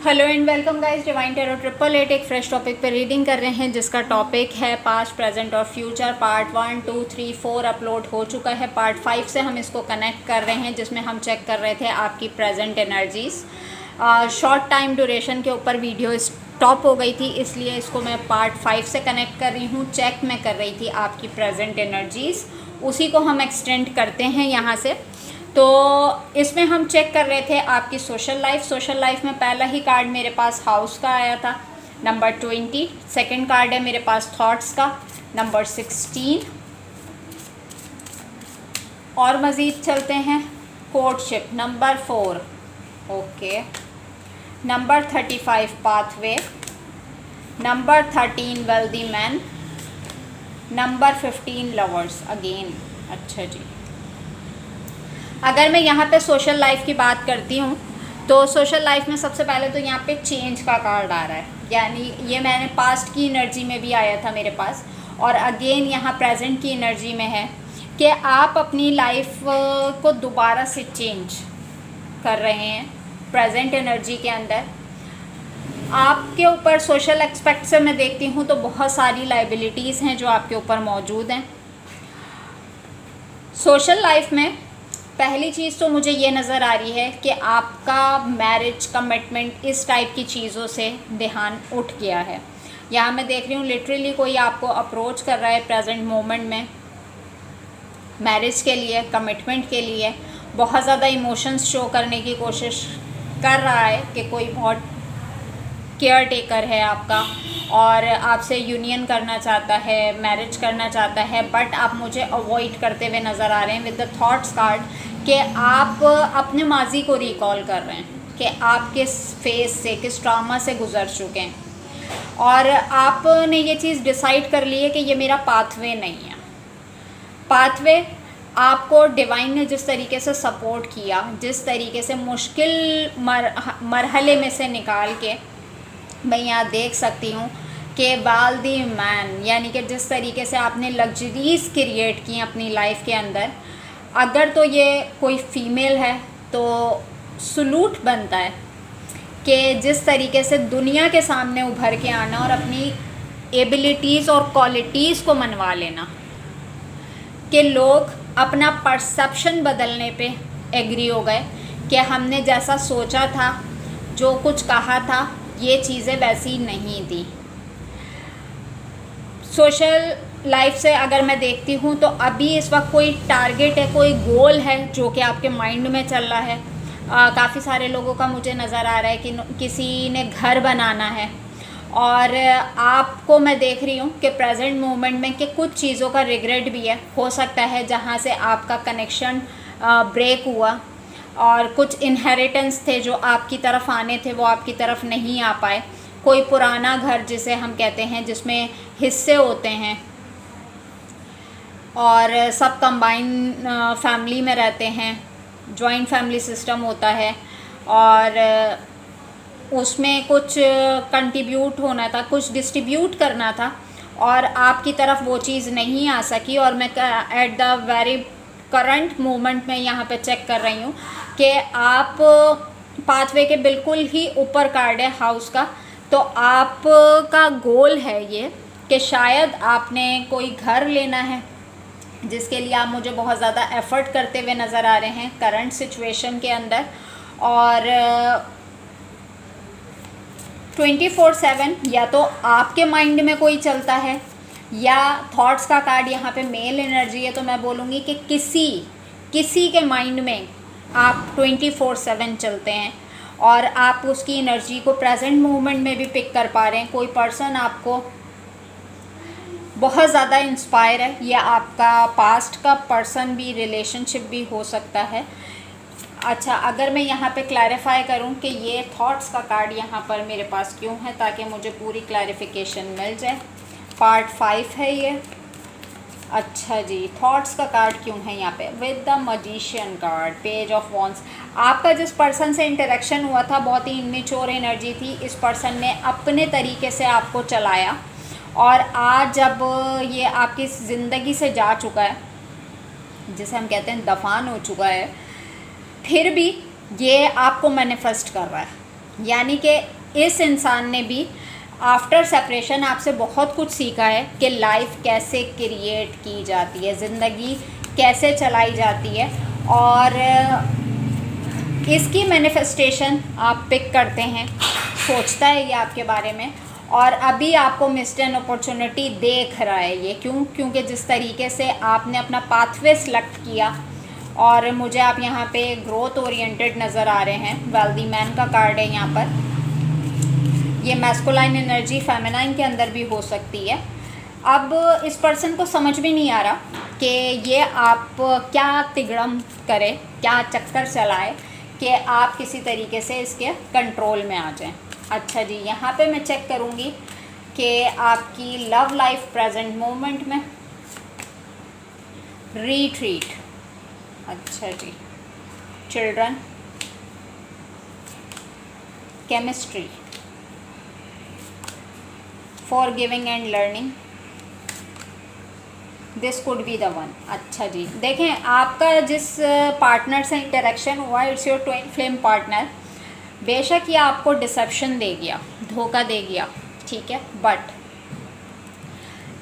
Hello and welcome guys, divine tarot 888 एक fresh topic पर reading कर रहे हैं जिसका टॉपिक है पास्ट, प्रेजेंट और फ्यूचर। पार्ट 1, 2, 3, 4 अपलोड हो चुका है। पार्ट 5 से हम इसको कनेक्ट कर रहे हैं जिसमें हम चेक कर रहे थे आपकी present energies. Short time duration के ऊपर वीडियो स्टॉप हो गई थी, इसलिए इसको मैं पार्ट 5 से कनेक्ट कर रही हूँ। चेक मैं कर रही थी आपकी प्रेजेंट एनर्जीज़, उसी को हम एक्सटेंड करते हैं यहाँ से। तो इसमें हम चेक कर रहे थे आपकी सोशल लाइफ में पहला ही कार्ड मेरे पास हाउस का आया था, नंबर 20। सेकंड कार्ड है मेरे पास थॉट्स का, नंबर 16। और मज़ीद चलते हैं, courtship number 4, okay. Number 35 pathway, number 13 wealthy man, number 15 lovers again. अच्छा जी, अगर मैं यहाँ पे सोशल लाइफ की बात करती हूँ तो सोशल लाइफ में सबसे पहले तो यहाँ पे चेंज का कार्ड आ रहा है, यानी ये मैंने पास्ट की एनर्जी में भी आया था मेरे पास, और अगेन यहाँ प्रेजेंट की एनर्जी में है कि आप अपनी लाइफ को दोबारा से चेंज कर रहे हैं। प्रेजेंट एनर्जी के अंदर आपके ऊपर सोशल एक्सपेक्ट से मैं देखती हूँ तो बहुत सारी लाइबिलिटीज़ हैं जो आपके ऊपर मौजूद हैं। सोशल लाइफ में पहली चीज़ तो मुझे ये नज़र आ रही है कि आपका मैरिज कमिटमेंट इस टाइप की चीज़ों से ध्यान उठ गया है। यहाँ मैं देख रही हूँ लिटरली कोई आपको अप्रोच कर रहा है प्रेजेंट मोमेंट में मैरिज के लिए, कमिटमेंट के लिए। बहुत ज़्यादा इमोशंस शो करने की कोशिश कर रहा है कि कोई बहुत केयर टेकर है आपका और आपसे यूनियन करना चाहता है, मैरिज करना चाहता है, बट आप मुझे अवॉइड करते हुए नज़र आ रहे हैं विद द थॉट्स कार्ड कि आप अपने माजी को रिकॉल कर रहे हैं कि आप किस फेज से, किस ट्रामा से गुजर चुके हैं, और आपने ये चीज़ डिसाइड कर ली है कि ये मेरा पाथवे नहीं है। पाथवे आपको डिवाइन ने जिस तरीके से सपोर्ट किया, जिस तरीके से मुश्किल मरहले में से निकाल के मैं यहाँ देख सकती हूँ कि वेल्दी मैन, यानी कि जिस तरीके से आपने लग्जरीज़ क्रिएट की अपनी लाइफ के अंदर, अगर तो ये कोई फीमेल है तो सलूट बनता है कि जिस तरीके से दुनिया के सामने उभर के आना और अपनी एबिलिटीज़ और क्वालिटीज़ को मनवा लेना कि लोग अपना परसेप्शन बदलने पे एग्री हो गए कि हमने जैसा सोचा था, जो कुछ कहा था, ये चीज़ें वैसी नहीं थी। सोशल लाइफ से अगर मैं देखती हूँ तो अभी इस वक्त कोई टारगेट है, कोई गोल है जो कि आपके माइंड में चल रहा है। काफ़ी सारे लोगों का मुझे नज़र आ रहा है कि किसी ने घर बनाना है, और आपको मैं देख रही हूँ कि प्रेजेंट मोमेंट में कि कुछ चीज़ों का रिग्रेट भी है। हो सकता है जहाँ से आपका कनेक्शन ब्रेक हुआ और कुछ इनहेरिटेंस थे जो आपकी तरफ आने थे वो आपकी तरफ नहीं आ पाए। कोई पुराना घर जिसे हम कहते हैं जिसमें हिस्से होते हैं और सब कंबाइन फैमिली में रहते हैं, जॉइंट फैमिली सिस्टम होता है, और उसमें कुछ कंट्रीब्यूट होना था, कुछ डिस्ट्रीब्यूट करना था, और आपकी तरफ वो चीज़ नहीं आ सकी। और मैं at the very current moment में यहाँ पे चेक कर रही हूँ कि आप पाथवे के बिल्कुल ही ऊपर कार्ड है हाउस का। तो आपका गोल है ये कि शायद आपने कोई घर लेना है जिसके लिए आप मुझे बहुत ज़्यादा एफ़र्ट करते हुए नज़र आ रहे हैं करंट सिचुएशन के अंदर, और 24/7 या तो आपके माइंड में कोई चलता है, या थॉट्स का कार्ड यहाँ पे मेल एनर्जी है तो मैं बोलूँगी कि किसी के माइंड में आप 24/7 चलते हैं और आप उसकी एनर्जी को प्रेजेंट मोमेंट में भी पिक कर पा रहे हैं। कोई पर्सन आपको बहुत ज़्यादा इंस्पायर है, या आपका पास्ट का पर्सन भी, रिलेशनशिप भी हो सकता है। अच्छा, अगर मैं यहाँ पे क्लैरिफाई करूँ कि ये थॉट्स का कार्ड यहाँ पर मेरे पास क्यों है, ताकि मुझे पूरी क्लैरिफिकेशन मिल जाए। पार्ट 5 है ये। अच्छा जी, थॉट्स का कार्ड क्यों है यहाँ पे with the magician card, page of wands. आपका जिस पर्सन से इंटरेक्शन हुआ था बहुत ही इमेच्योर एनर्जी थी। इस पर्सन ने अपने तरीके से आपको चलाया, और आज जब ये आपकी ज़िंदगी से जा चुका है, जिसे हम कहते हैं दफान हो चुका है, फिर भी ये आपको मैनिफेस्ट कर रहा है। यानी कि इस इंसान ने भी आफ्टर सेपरेशन आपसे बहुत कुछ सीखा है कि लाइफ कैसे क्रिएट की जाती है, ज़िंदगी कैसे चलाई जाती है, और इसकी मैनिफेस्टेशन आप पिक करते हैं। सोचता है ये आपके बारे में, और अभी आपको मिस्ड एन अपॉर्चुनिटी देख रहा है ये। क्योंकि जिस तरीके से आपने अपना पाथवे सेलेक्ट किया, और मुझे आप यहाँ पे ग्रोथ ओरिएंटेड नज़र आ रहे हैं। वेल्दी मैन का कार्ड है यहाँ पर। ये मैस्कुलाइन एनर्जी फेमिनाइन के अंदर भी हो सकती है। अब इस पर्सन को समझ भी नहीं आ रहा कि ये आप क्या तिगड़म करे, क्या चक्कर चलाए कि आप किसी तरीके से इसके कंट्रोल में आ जाएं। अच्छा जी, यहाँ पे मैं चेक करूँगी कि आपकी लव लाइफ प्रेजेंट मोमेंट में रिट्रीट। अच्छा जी, children, chemistry, forgiving and learning, this could be the one. अच्छा जी, देखें आपका जिस पार्टनर से इंटरेक्शन हुआ, it's your twin flame partner. बेशक ये आपको डिसेप्शन दे गया, धोखा दे गया, ठीक है, बट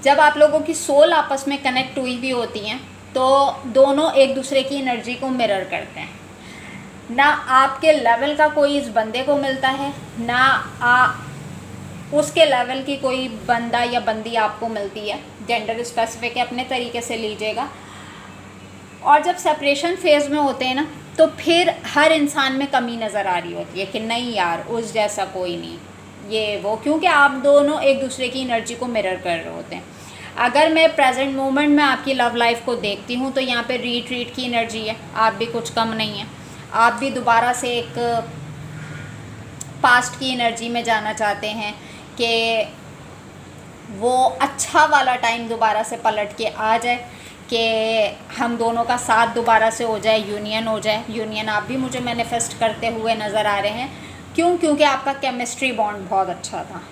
जब आप लोगों की सोल आपस में कनेक्ट हुई भी होती हैं तो दोनों एक दूसरे की एनर्जी को मिरर करते हैं। ना आपके लेवल का कोई इस बंदे को मिलता है, ना उसके लेवल की कोई बंदा या बंदी आपको मिलती है। जेंडर स्पेसिफिक है, अपने तरीके से लीजिएगा। और जब सेपरेशन फेज़ में होते हैं ना, तो फिर हर इंसान में कमी नज़र आ रही होती है कि नहीं यार, उस जैसा कोई नहीं, ये वो, क्योंकि आप दोनों एक दूसरे की एनर्जी को मिरर कर रहे होते हैं। अगर मैं प्रेजेंट मोमेंट में आपकी लव लाइफ को देखती हूँ तो यहाँ पे रिट्रीट की एनर्जी है। आप भी कुछ कम नहीं है, आप भी दोबारा से एक पास्ट की एनर्जी में जाना चाहते हैं कि वो अच्छा वाला टाइम दोबारा से पलट के आ जाए, कि हम दोनों का साथ दोबारा से हो जाए, यूनियन हो जाए। यूनियन आप भी मुझे मैनिफेस्ट करते हुए नज़र आ रहे हैं। क्योंकि आपका केमिस्ट्री बॉन्ड बहुत अच्छा था।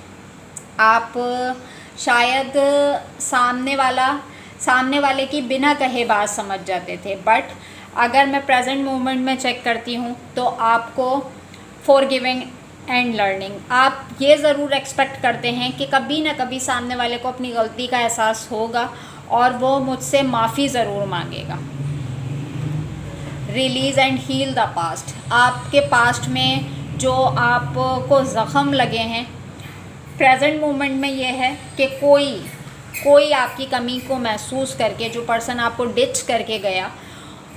आप शायद सामने वाले की बिना कहे बात समझ जाते थे, बट अगर मैं प्रेजेंट मोमेंट में चेक करती हूँ तो आपको फॉरगिविंग एंड लर्निंग, आप ये ज़रूर एक्सपेक्ट करते हैं कि कभी ना कभी सामने वाले को अपनी गलती का एहसास होगा और वो मुझसे माफ़ी ज़रूर मांगेगा। Release and heal the past, आपके पास्ट में जो आपको ज़ख़म लगे हैं, प्रेजेंट मोमेंट में ये है कि कोई आपकी कमी को महसूस करके, जो पर्सन आपको डिच करके गया,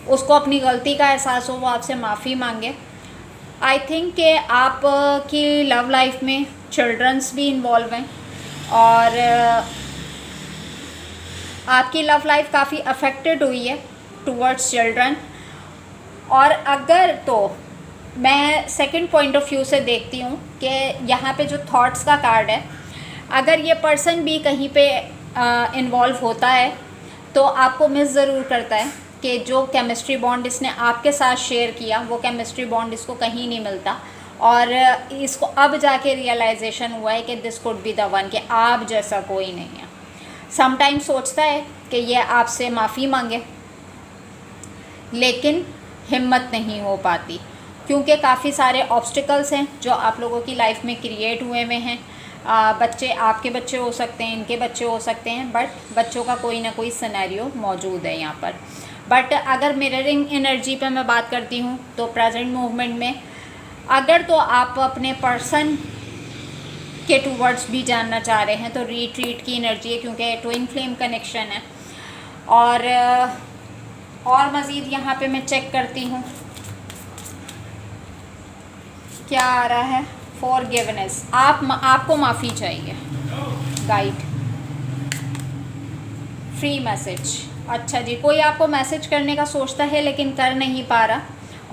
उसको अपनी गलती का एहसास हो, वो आपसे माफ़ी मांगे। आई थिंक कि आप की लव लाइफ में चिल्ड्रंस भी इन्वॉल्व हैं, और आपकी लव लाइफ काफ़ी अफेक्टेड हुई है टूवर्ड्स चिल्ड्रन। और अगर तो मैं सेकंड पॉइंट ऑफ व्यू से देखती हूँ कि यहाँ पे जो थॉट्स का कार्ड है, अगर ये पर्सन भी कहीं पे इन्वॉल्व होता है तो आपको मिस ज़रूर करता है कि जो केमिस्ट्री बॉन्ड इसने आपके साथ शेयर किया, वो केमिस्ट्री बॉन्ड इसको कहीं नहीं मिलता। और इसको अब जाके रियलाइजेशन हुआ है कि this could be the one, कि आप जैसा कोई नहीं है। समटाइम सोचता है कि ये आपसे माफ़ी मांगे, लेकिन हिम्मत नहीं हो पाती, क्योंकि काफ़ी सारे ऑब्स्टिकल्स हैं जो आप लोगों की लाइफ में क्रिएट हुए हैं। बच्चे आपके बच्चे हो सकते हैं, इनके बच्चे हो सकते हैं, बट बच्चों का कोई ना कोई सिनेरियो मौजूद है यहाँ पर। बट अगर मिररिंग एनर्जी पे मैं बात करती हूँ तो प्रेजेंट मूवमेंट में अगर तो आप अपने पर्सन के टूवर्ड्स भी जानना चाह रहे हैं तो रिट्रीट की एनर्जी है, क्योंकि ट्विन फ्लेम कनेक्शन है। और मज़ीद यहाँ पे मैं चेक करती हूँ क्या आ रहा है। फॉरगिवनेस, आपको माफ़ी चाहिए। Guide, free message. अच्छा जी, कोई आपको मैसेज करने का सोचता है लेकिन कर नहीं पा रहा,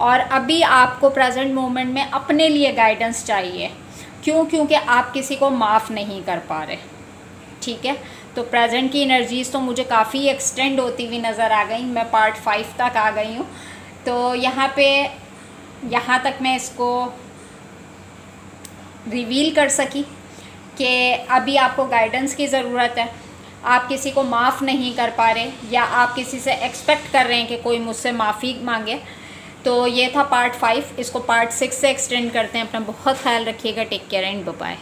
और अभी आपको प्रेजेंट मोमेंट में अपने लिए गाइडेंस चाहिए। क्योंकि आप किसी को माफ़ नहीं कर पा रहे, ठीक है। तो प्रेजेंट की एनर्जीज़ तो मुझे काफ़ी एक्सटेंड होती हुई नज़र आ गई। मैं पार्ट 5 तक आ गई हूँ, तो यहाँ तक मैं इसको रिवील कर सकी कि अभी आपको गाइडेंस की ज़रूरत है। आप किसी को माफ़ नहीं कर पा रहे, या आप किसी से एक्सपेक्ट कर रहे हैं कि कोई मुझसे माफ़ी मांगे, तो ये था पार्ट 5, इसको पार्ट 6 से एक्सटेंड करते हैं। अपना बहुत ख्याल रखिएगा, take care and bye bye.